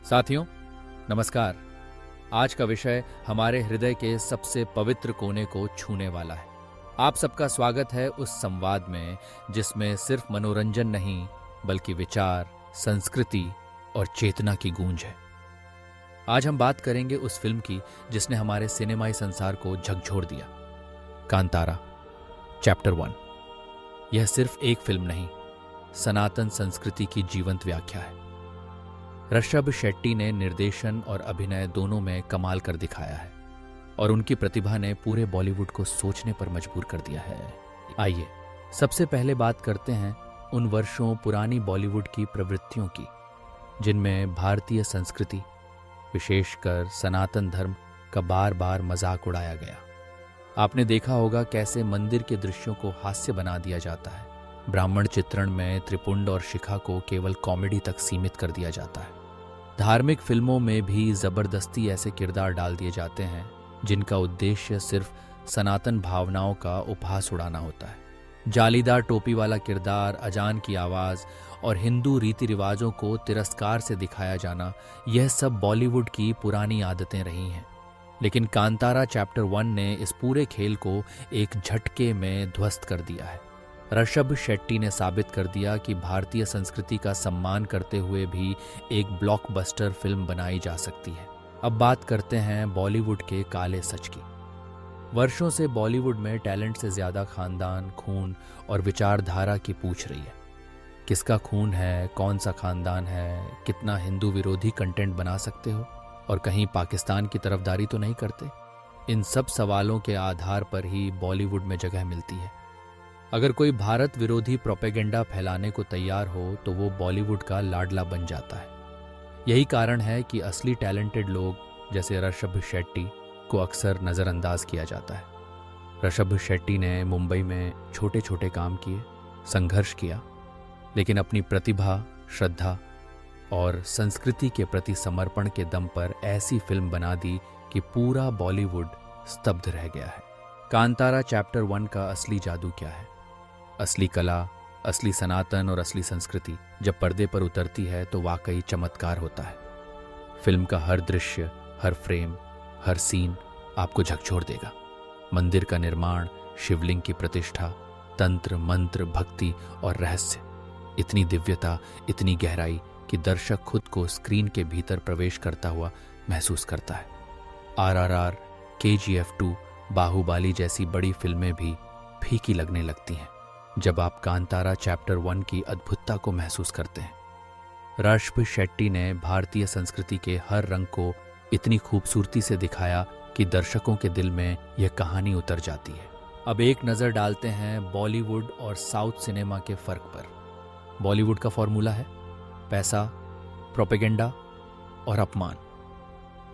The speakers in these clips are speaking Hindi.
साथियों, नमस्कार। आज का विषय हमारे हृदय के सबसे पवित्र कोने को छूने वाला है। आप सबका स्वागत है उस संवाद में जिसमें सिर्फ मनोरंजन नहीं बल्कि विचार, संस्कृति और चेतना की गूंज है। आज हम बात करेंगे उस फिल्म की जिसने हमारे सिनेमाई संसार को झकझोर दिया, कांतारा चैप्टर 1। यह सिर्फ एक फिल्म नहीं, सनातन संस्कृति की जीवंत व्याख्या है। ऋषभ शेट्टी ने निर्देशन और अभिनय दोनों में कमाल कर दिखाया है और उनकी प्रतिभा ने पूरे बॉलीवुड को सोचने पर मजबूर कर दिया है। आइए सबसे पहले बात करते हैं उन वर्षों पुरानी बॉलीवुड की प्रवृत्तियों की जिनमें भारतीय संस्कृति, विशेषकर सनातन धर्म का बार बार मजाक उड़ाया गया। आपने देखा होगा कैसे मंदिर के दृश्यों को हास्य बना दिया जाता है, ब्राह्मण चित्रण में त्रिपुंड और शिखा को केवल कॉमेडी तक सीमित कर दिया जाता है। धार्मिक फिल्मों में भी जबरदस्ती ऐसे किरदार डाल दिए जाते हैं जिनका उद्देश्य सिर्फ सनातन भावनाओं का उपहास उड़ाना होता है। जालीदार टोपी वाला किरदार, अजान की आवाज और हिंदू रीति रिवाजों को तिरस्कार से दिखाया जाना, यह सब बॉलीवुड की पुरानी आदतें रही हैं। लेकिन कांतारा चैप्टर 1 ने इस पूरे खेल को एक झटके में ध्वस्त कर दिया है। ऋषभ शेट्टी ने साबित कर दिया कि भारतीय संस्कृति का सम्मान करते हुए भी एक ब्लॉकबस्टर फिल्म बनाई जा सकती है। अब बात करते हैं बॉलीवुड के काले सच की। वर्षों से बॉलीवुड में टैलेंट से ज्यादा खानदान, खून और विचारधारा की पूछ रही है। किसका खून है, कौन सा खानदान है, कितना हिंदू विरोधी कंटेंट बना सकते हो और कहीं पाकिस्तान की तरफदारी तो नहीं करते। इन सब सवालों के आधार पर ही बॉलीवुड में जगह मिलती है। अगर कोई भारत विरोधी प्रोपेगेंडा फैलाने को तैयार हो तो वो बॉलीवुड का लाडला बन जाता है। यही कारण है कि असली टैलेंटेड लोग जैसे ऋषभ शेट्टी को अक्सर नज़रअंदाज किया जाता है। ऋषभ शेट्टी ने मुंबई में छोटे छोटे काम किए, संघर्ष किया, लेकिन अपनी प्रतिभा, श्रद्धा और संस्कृति के प्रति समर्पण के दम पर ऐसी फिल्म बना दी कि पूरा बॉलीवुड स्तब्ध रह गया है। कांतारा चैप्टर 1 का असली जादू क्या है? असली कला, असली सनातन और असली संस्कृति जब पर्दे पर उतरती है तो वाकई चमत्कार होता है। फिल्म का हर दृश्य, हर फ्रेम, हर सीन आपको झकझोर देगा। मंदिर का निर्माण, शिवलिंग की प्रतिष्ठा, तंत्र, मंत्र, भक्ति और रहस्य, इतनी दिव्यता, इतनी गहराई कि दर्शक खुद को स्क्रीन के भीतर प्रवेश करता हुआ महसूस करता है। RRR, KGF 2, बाहुबली जैसी बड़ी फिल्में भी फीकी लगने लगती हैं जब आप कांतारा चैप्टर 1 की अद्भुतता को महसूस करते हैं। ऋषभ शेट्टी ने भारतीय संस्कृति के हर रंग को इतनी खूबसूरती से दिखाया कि दर्शकों के दिल में यह कहानी उतर जाती है। अब एक नज़र डालते हैं बॉलीवुड और साउथ सिनेमा के फर्क पर। बॉलीवुड का फॉर्मूला है पैसा, प्रोपेगेंडा और अपमान।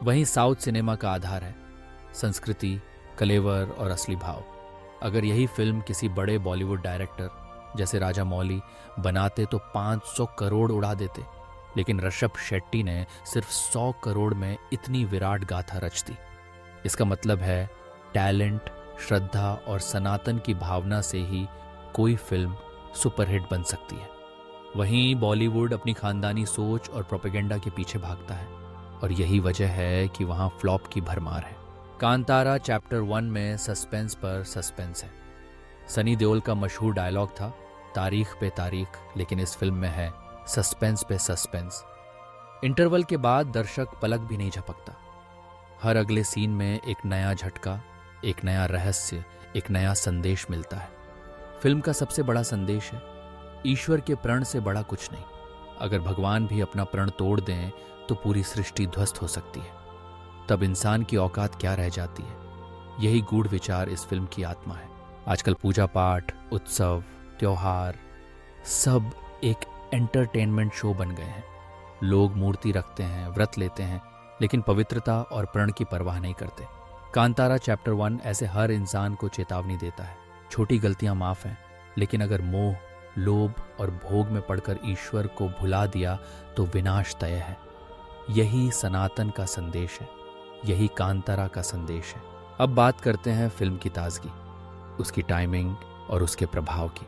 वहीं साउथ सिनेमा का आधार है संस्कृति, कलेवर और असली भाव। अगर यही फिल्म किसी बड़े बॉलीवुड डायरेक्टर जैसे राजामौली बनाते तो 500 करोड़ उड़ा देते, लेकिन ऋषभ शेट्टी ने सिर्फ 100 करोड़ में इतनी विराट गाथा रच दी। इसका मतलब है टैलेंट, श्रद्धा और सनातन की भावना से ही कोई फिल्म सुपरहिट बन सकती है। वहीं बॉलीवुड अपनी खानदानी सोच और प्रोपेगेंडा के पीछे भागता है और यही वजह है कि वहाँ फ्लॉप की भरमार है। कांतारा चैप्टर 1 में सस्पेंस पर सस्पेंस है। सनी देओल का मशहूर डायलॉग था, तारीख पे तारीख, लेकिन इस फिल्म में है सस्पेंस पे सस्पेंस। इंटरवल के बाद दर्शक पलक भी नहीं झपकता। हर अगले सीन में एक नया झटका, एक नया रहस्य, एक नया संदेश मिलता है। फिल्म का सबसे बड़ा संदेश है ईश्वर के प्रण से बड़ा कुछ नहीं। अगर भगवान भी अपना प्रण तोड़ दें तो पूरी सृष्टि ध्वस्त हो सकती है। तब इंसान की औकात क्या रह जाती है? यही गूढ़ विचार इस फिल्म की आत्मा है। आजकल पूजा पाठ, उत्सव, त्योहार सब एक एंटरटेनमेंट शो बन गए हैं। लोग मूर्ति रखते हैं, व्रत लेते हैं, लेकिन पवित्रता और प्रण की परवाह नहीं करते। कांतारा चैप्टर 1 ऐसे हर इंसान को चेतावनी देता है। छोटी गलतियां माफ हैं, लेकिन अगर मोह, लोभ और भोग में पड़कर ईश्वर को भुला दिया तो विनाश तय है। यही सनातन का संदेश है, यही कांतारा का संदेश है। अब बात करते हैं फिल्म की ताजगी, उसकी टाइमिंग और उसके प्रभाव की।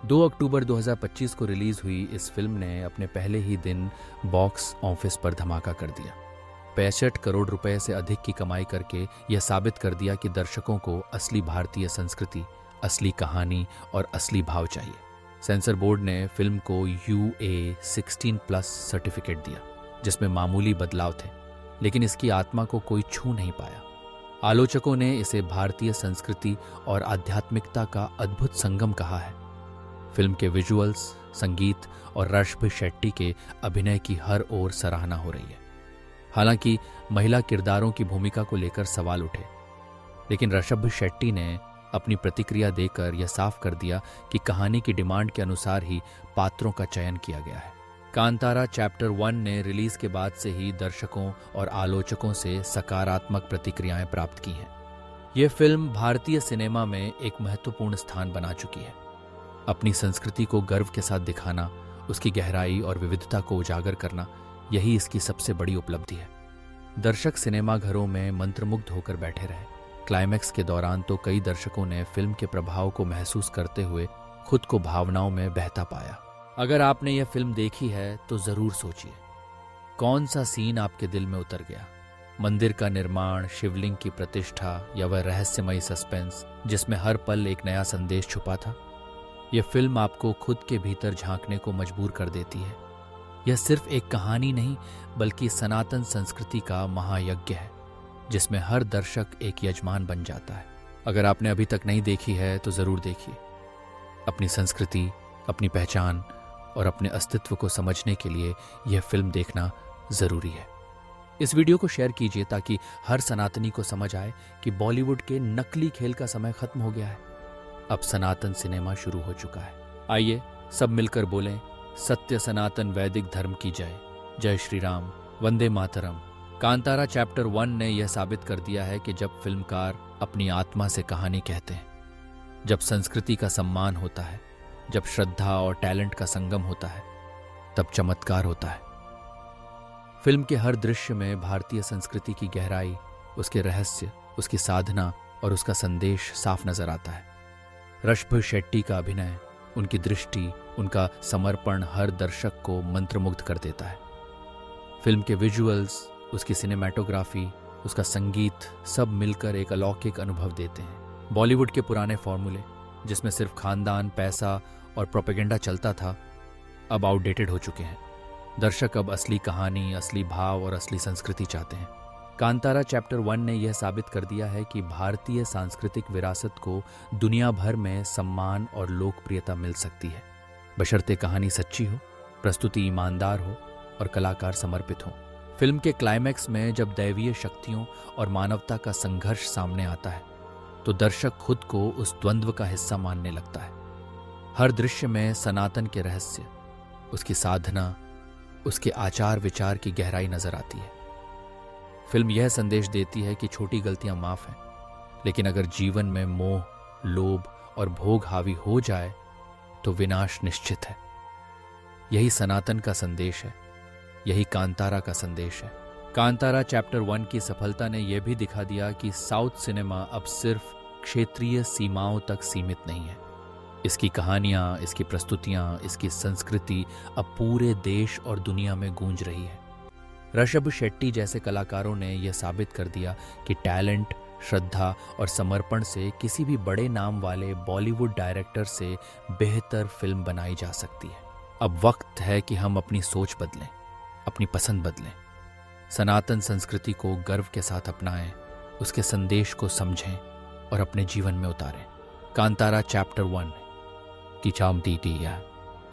2 अक्टूबर 2025 को रिलीज हुई इस फिल्म ने अपने पहले ही दिन बॉक्स ऑफिस पर धमाका कर दिया। 65 करोड़ रुपए से अधिक की कमाई करके यह साबित कर दिया कि दर्शकों को असली भारतीय संस्कृति, असली कहानी और असली भाव चाहिए। सेंसर बोर्ड ने फिल्म को UA 16+ सर्टिफिकेट दिया, जिसमें मामूली बदलाव थे, लेकिन इसकी आत्मा को कोई छू नहीं पाया। आलोचकों ने इसे भारतीय संस्कृति और आध्यात्मिकता का अद्भुत संगम कहा है। फिल्म के विजुअल्स, संगीत और ऋषभ शेट्टी के अभिनय की हर ओर सराहना हो रही है। हालांकि महिला किरदारों की भूमिका को लेकर सवाल उठे, लेकिन ऋषभ शेट्टी ने अपनी प्रतिक्रिया देकर यह साफ कर दिया कि कहानी की डिमांड के अनुसार ही पात्रों का चयन किया गया है। कांतारा चैप्टर 1 ने रिलीज के बाद से ही दर्शकों और आलोचकों से सकारात्मक प्रतिक्रियाएं प्राप्त की हैं। यह फिल्म भारतीय सिनेमा में एक महत्वपूर्ण स्थान बना चुकी है। अपनी संस्कृति को गर्व के साथ दिखाना, उसकी गहराई और विविधता को उजागर करना, यही इसकी सबसे बड़ी उपलब्धि है। दर्शक सिनेमाघरों में मंत्रमुग्ध होकर बैठे रहे। क्लाइमैक्स के दौरान तो कई दर्शकों ने फिल्म के प्रभाव को महसूस करते हुए खुद को भावनाओं में बहता पाया। अगर आपने यह फिल्म देखी है तो जरूर सोचिए, कौन सा सीन आपके दिल में उतर गया? मंदिर का निर्माण, शिवलिंग की प्रतिष्ठा या वह रहस्यमयी सस्पेंस जिसमें हर पल एक नया संदेश छुपा था? यह फिल्म आपको खुद के भीतर झांकने को मजबूर कर देती है। यह सिर्फ एक कहानी नहीं, बल्कि सनातन संस्कृति का महायज्ञ है, जिसमें हर दर्शक एक यजमान बन जाता है। अगर आपने अभी तक नहीं देखी है तो जरूर देखिए। अपनी संस्कृति, अपनी पहचान और अपने अस्तित्व को समझने के लिए यह फिल्म देखना जरूरी है। इस वीडियो को शेयर कीजिए ताकि हर सनातनी को समझ आए कि बॉलीवुड के नकली खेल का समय खत्म हो गया है। अब सनातन सिनेमा शुरू हो चुका है। आइए सब मिलकर बोलें, सत्य सनातन वैदिक धर्म की जय। जय श्री राम, वंदे मातरम। कांतारा चैप्टर 1 ने यह साबित कर दिया है कि जब फिल्मकार अपनी आत्मा से कहानी कहते हैं, जब संस्कृति का सम्मान होता है, जब श्रद्धा और टैलेंट का संगम होता है, तब चमत्कार होता है। फिल्म के हर दृश्य में भारतीय संस्कृति की गहराई, उसके रहस्य, उसकी साधना और उसका संदेश साफ नजर आता है। ऋषभ शेट्टी का अभिनय, उनकी दृष्टि, उनका समर्पण हर दर्शक को मंत्रमुग्ध कर देता है। फिल्म के विजुअल्स, उसकी सिनेमैटोग्राफी, उसका संगीत सब मिलकर एक अलौकिक अनुभव देते हैं। बॉलीवुड के पुराने फॉर्मूले, जिसमें सिर्फ खानदान, पैसा और प्रोपेगेंडा चलता था, अब आउटडेटेड हो चुके हैं। दर्शक अब असली कहानी, असली भाव और असली संस्कृति चाहते हैं। कांतारा चैप्टर 1 ने यह साबित कर दिया है कि भारतीय सांस्कृतिक विरासत को दुनिया भर में सम्मान और लोकप्रियता मिल सकती है, बशर्ते कहानी सच्ची हो, प्रस्तुति ईमानदार हो और कलाकार समर्पित हो। फिल्म के क्लाइमैक्स में जब दैवीय शक्तियों और मानवता का संघर्ष सामने आता है, तो दर्शक खुद को उस द्वंद्व का हिस्सा मानने लगता है। हर दृश्य में सनातन के रहस्य, उसकी साधना, उसके आचार विचार की गहराई नजर आती है। फिल्म यह संदेश देती है कि छोटी गलतियां माफ हैं, लेकिन अगर जीवन में मोह, लोभ और भोग हावी हो जाए तो विनाश निश्चित है। यही सनातन का संदेश है, यही कांतारा का संदेश है। कांतारा चैप्टर 1 की सफलता ने यह भी दिखा दिया कि साउथ सिनेमा अब सिर्फ क्षेत्रीय सीमाओं तक सीमित नहीं है। इसकी कहानियां, इसकी प्रस्तुतियां, इसकी संस्कृति अब पूरे देश और दुनिया में गूंज रही है। ऋषभ शेट्टी जैसे कलाकारों ने यह साबित कर दिया कि टैलेंट, श्रद्धा और समर्पण से किसी भी बड़े नाम वाले बॉलीवुड डायरेक्टर से बेहतर फिल्म बनाई जा सकती है। अब वक्त है कि हम अपनी सोच बदलें, अपनी पसंद बदलें, सनातन संस्कृति को गर्व के साथ अपनाएं, उसके संदेश को समझें और अपने जीवन में उतारें। कांतारा चैप्टर 1 की चामटीटिया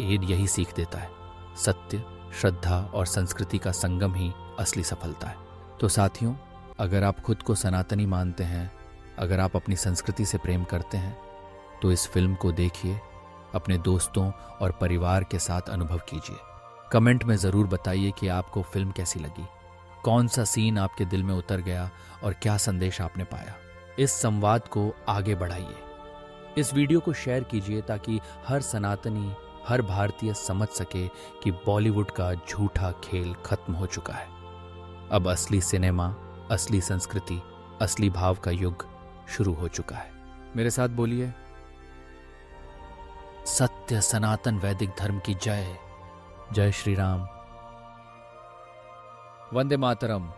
यही सीख देता है, सत्य, श्रद्धा और संस्कृति का संगम ही असली सफलता है। तो साथियों, अगर आप खुद को सनातनी मानते हैं, अगर आप अपनी संस्कृति से प्रेम करते हैं, तो इस फिल्म को देखिए, अपने दोस्तों और परिवार के साथ अनुभव कीजिए। कमेंट में ज़रूर बताइए कि आपको फिल्म कैसी लगी, कौन सा सीन आपके दिल में उतर गया और क्या संदेश आपने पाया। इस संवाद को आगे बढ़ाइए, इस वीडियो को शेयर कीजिए ताकि हर सनातनी, हर भारतीय समझ सके कि बॉलीवुड का झूठा खेल खत्म हो चुका है। अब असली सिनेमा, असली संस्कृति, असली भाव का युग शुरू हो चुका है। मेरे साथ बोलिए, सत्य सनातन वैदिक धर्म की जय। जय श्री राम। वंदे मातरम।